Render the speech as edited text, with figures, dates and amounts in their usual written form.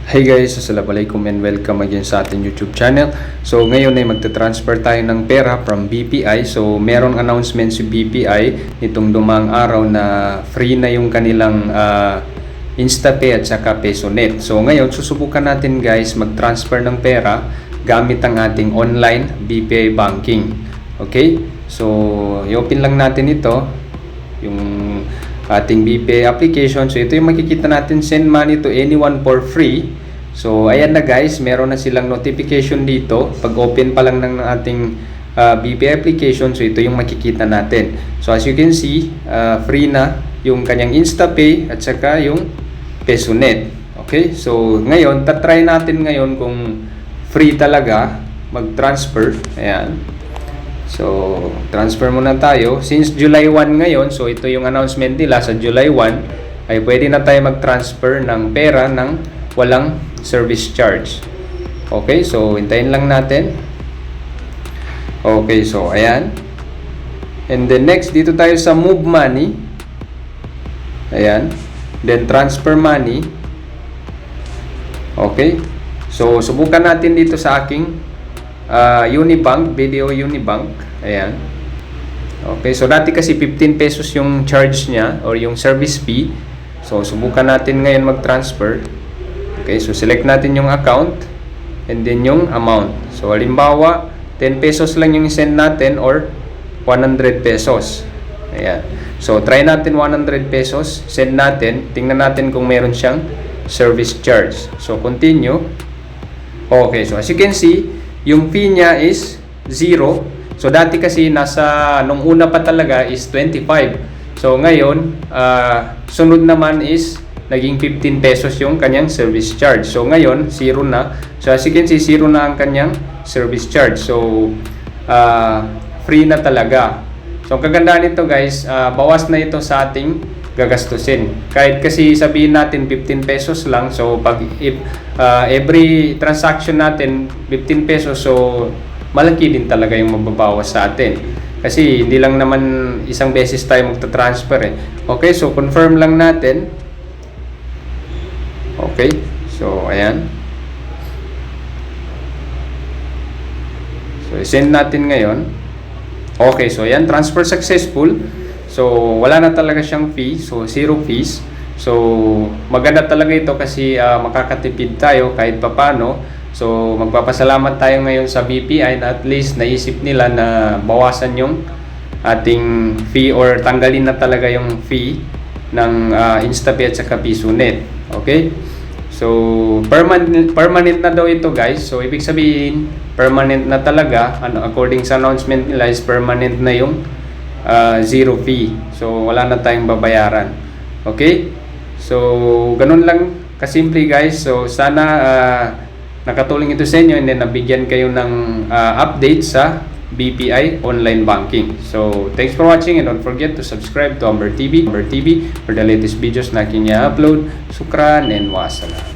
Hey guys, assalamualaikum and welcome again sa ating YouTube channel. So ngayon ay magta-transfer tayo ng pera from BPI. So merong announcement si BPI nitong dumang araw na free na yung kanilang InstaPay at saka PesoNet. So ngayon susubukan natin guys mag-transfer ng pera gamit ang ating online BPI banking. Okay? So i-open lang natin ito, yung ating BPI application. So ito yung makikita natin, send money to anyone for free. So ayan na guys, meron na silang notification dito pag open pa lang ng ating BPI application. So ito yung makikita natin. So as you can see, free na yung kanyang InstaPay at saka yung PesoNet. Okay, so ngayon tatry natin ngayon kung free talaga mag-transfer. Ayan. So, transfer muna tayo. Since July 1 ngayon, so ito yung announcement nila sa July 1, ay pwede na tayo mag-transfer ng pera ng walang service charge. Okay, so hintayin lang natin. Okay, so ayan. And then next, dito tayo sa move money. Ayan. Then transfer money. Okay. So, subukan natin dito sa aking Unibank, Video Unibank. Ayan. Okay, so dati kasi 15 pesos yung charge niya or yung service fee. So subukan natin ngayon mag-transfer. Okay, so select natin yung account and then yung amount. So halimbawa 10 pesos lang yung send natin or 100 pesos. Ayan. So try natin 100 pesos, send natin, tingnan natin kung meron siyang service charge. So continue. Okay, so as you can see, yung fee niya is 0. So dati kasi nung una pa talaga is 25. So ngayon, sunod naman is naging 15 pesos yung kanyang service charge. So ngayon, 0 na. So as you can see, 0 na ang kanyang service charge. So free na talaga. So ang kagandahan nito guys, bawas na ito sa ating gagastusin. Kahit kasi sabihin natin 15 pesos lang, so pag every transaction natin 15 pesos, so malaki din talaga yung mababawas sa atin. Kasi hindi lang naman isang beses tayo magta-transfer eh. Okay, so confirm lang natin. Okay, so ayan. So send natin ngayon. Okay, so ayan, transfer successful. So, wala na talaga siyang fee. So, 0 fees. So, maganda talaga ito kasi makakatipid tayo kahit papano. So, magpapasalamat tayo ngayon sa BPI na at least naisip nila na bawasan yung ating fee or tanggalin na talaga yung fee ng InstaPay at saka PesoNet. Okay? So, permanent na daw ito guys. So, ibig sabihin, permanent na talaga. According sa announcement nila is permanent na yung 0 fee. So wala na tayong babayaran. Okay? So ganun lang kasimple guys. So sana nakatulong ito sa inyo and then nabigyan kayo ng update sa BPI online banking. So thanks for watching and don't forget to subscribe to Amber TV for the latest videos na aking i-upload. Sukran and wassalam.